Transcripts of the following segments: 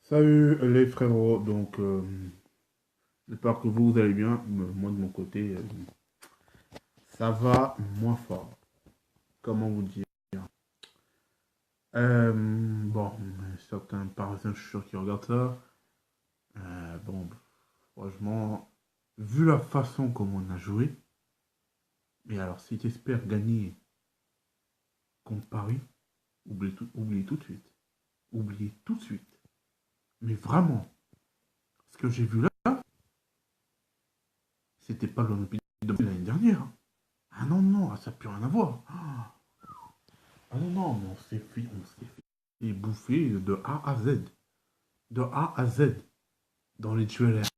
Salut les frérots, j'espère que vous allez bien. Moi de mon côté, ça va moins fort. Comment vous dire? Bon, certains parisiens, je suis sûr qu'ils regardent ça. Bon, franchement, vu la façon comme on a joué, et alors si tu espères gagner contre Paris, oublie tout de suite. Oublie tout de suite. Mais vraiment, ce que j'ai vu là, c'était pas l'Olympique de l'année dernière, hein. Ah non, non, ça n'a plus rien à voir. Ah non, non, mais on s'est fait bouffer de A à Z. De A à Z. Dans les duels aériens,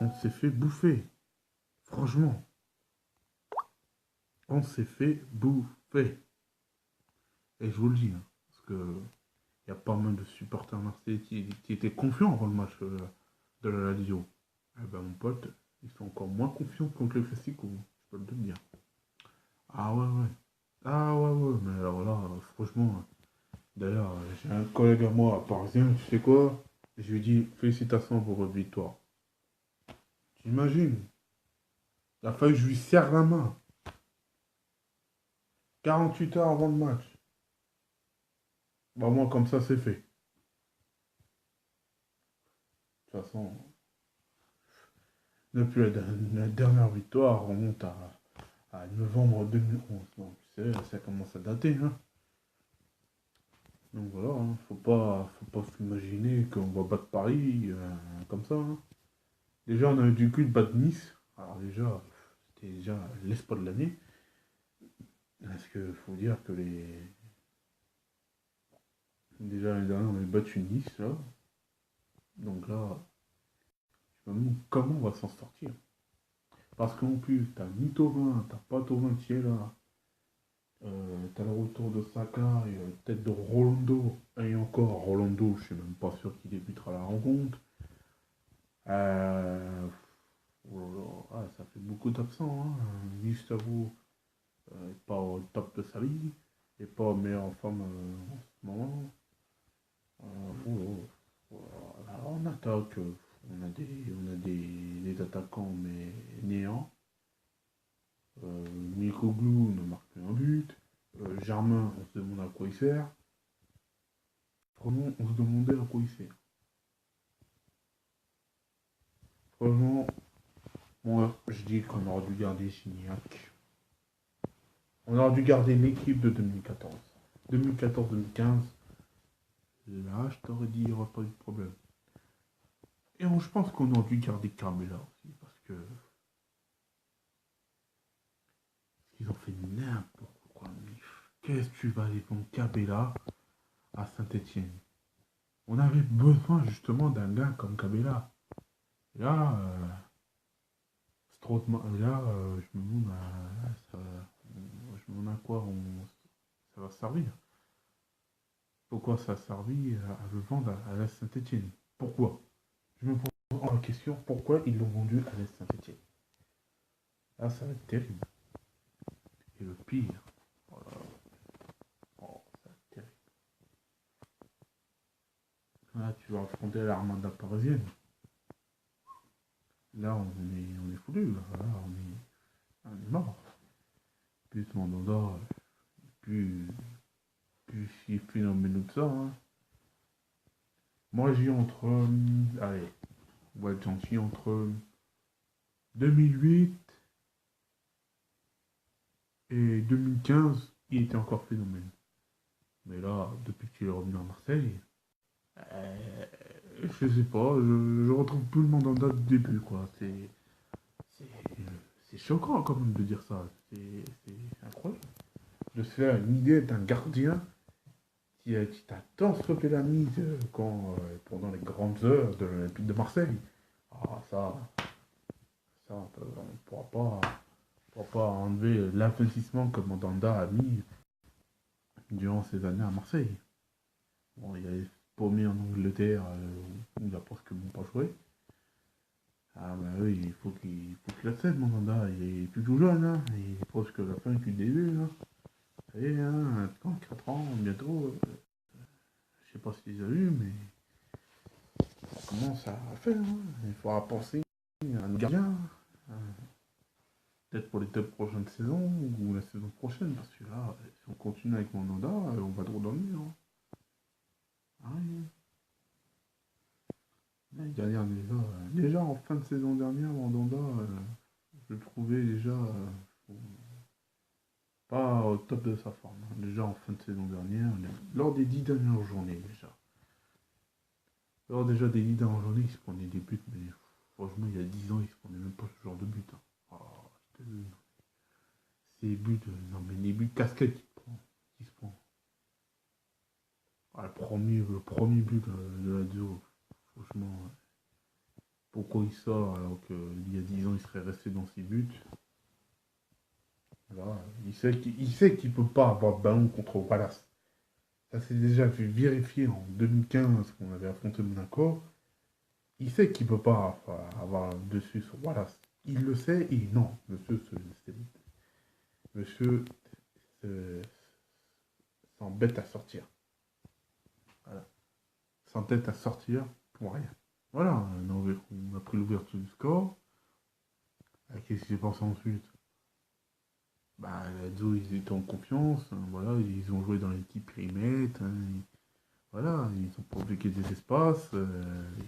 on s'est fait bouffer. Franchement, on s'est fait bouffer. Et je vous le dis, hein, parce que il y a pas mal de supporters marseillais qui étaient confiants avant le match de la Lazio. Eh ben, mon pote, ils sont encore moins confiants contre le Classico, je peux te le dire. Ah ouais, ouais. Ah ouais, ouais, mais alors là, franchement, d'ailleurs, j'ai un collègue à moi, parisien, tu sais quoi? Je lui dis félicitations pour votre victoire. J'imagine. Il a fallu que je lui serre la main. 48 heures avant le match. Bah moi comme ça c'est fait. De toute façon, depuis la dernière victoire, on remonte à novembre 2011. Donc tu sais, ça commence à dater, hein. Donc voilà, hein, faut pas s'imaginer qu'on va battre Paris comme ça, hein. Déjà on a eu du cul de battre Nice. Alors déjà, c'était déjà l'espoir de l'année. Parce que faut dire que déjà l'année dernière on avait battu Nice là. Donc là, je me demande comment on va s'en sortir. Parce qu'en plus, t'as ni Thauvin, t'as pas Thauvin qui est là. T'as le retour de Saka et peut-être de Rolando. Et encore, Rolando, je suis même pas sûr qu'il débutera la rencontre. Euh, oh là là, ah, ça fait beaucoup d'absents, hein. Gustavo, pas au top de sa vie. Et pas en meilleure forme en ce moment. Oh là là. Alors, en attaque, des attaquants, mais néants. Mikoglou ne marque plus un but. Germain, on se demande à quoi il sert. Franchement, on se demandait à quoi il sert. Franchement, moi, je dis qu'on aurait dû garder Gignac. On aurait dû garder l'équipe de 2014. 2014-2015, là, je t'aurais dit, il n'y aurait pas eu de problème. Et je pense qu'on aurait dû garder Carmela aussi, parce que ils ont fait n'importe quoi. Qu'est-ce que tu vas aller prendre Cabella à Saint-Etienne? On avait besoin justement d'un gars comme Cabella. Là, Strootman, là, je me demande je me demande à quoi ça va servir. Pourquoi ça a servi à le vendre à la Saint-Etienne? Pourquoi? Je me pose la question, pourquoi ils l'ont vendu à la Saint-Etienne? Là, ça va être terrible. Et le pire, oh là là, oh, ça va être terrible. Là, tu vas affronter l'armada parisienne. Là, on est foutu. Là, on est mort. Plus Mandanda, plus, plus si phénoménal que ça, hein. Moi, j'ai entre. Allez, on va être gentil, entre 2008 et 2015, il était encore phénomène. Mais là, depuis qu'il est revenu à Marseille, euh, je sais pas, je retrouve plus le Mandanda du début, quoi. C'est, c'est choquant quand même de dire ça. C'est incroyable. De se faire une idée d'un gardien qui t'a tant sauté la mise pendant les grandes heures de l'Olympique de Marseille. Ah, ça on ne pourra pas enlever l'investissement que Mandanda a mis durant ces années à Marseille. Bon, il est paumé en Angleterre où il a presque même pas joué. Ah bah oui, il faut qu'il accède, Mandanda. Il est plus tout jeune, hein. Il est presque à la fin du début, là. Ça y est, hein, 34 ans, bientôt. pas si tu les as eu, mais ça commence à faire. Hein. Il faudra penser à un gardien. euh, Peut-être pour les 2 prochaines saisons ou la saison prochaine, parce que là, si on continue avec Mandanda, on va trop dans le mur. Hein. Ah oui. L'année dernière, déjà en fin de saison dernière, Mandanda, je le trouvais déjà pas au top de sa forme. Hein. Déjà en fin de saison dernière, lors des 10 dernières journées déjà. Lors déjà des 10 dernières journées, il se prenait des buts, mais franchement, il y a 10 ans, il se prenait même pas ce genre de but. Hein. Oh, ces buts, non mais les buts de casquette qu'il se prend. Ah, le premier but de la duo, franchement, pourquoi il sort alors qu'il y a 10 ans, il serait resté dans ses buts. Voilà, il sait qu'il peut pas avoir de ballon contre Wallace. Ça s'est déjà fait vérifier en 2015 qu'on avait affronté Monaco. Il sait qu'il peut pas avoir dessus sur Wallace. Il le sait et non, monsieur s'embête à sortir. Voilà. S'entête à sortir pour rien. Voilà, on a pris l'ouverture du score. Qu'est-ce qui s'est passé ensuite? Bah, Lazio, ils étaient en confiance. Hein, voilà, ils ont joué dans les petits périmètres. Hein, voilà, ils ont pas bloqué des espaces.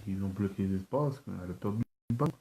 Ils ont bloqué des espaces. Elle a perdu le ballon.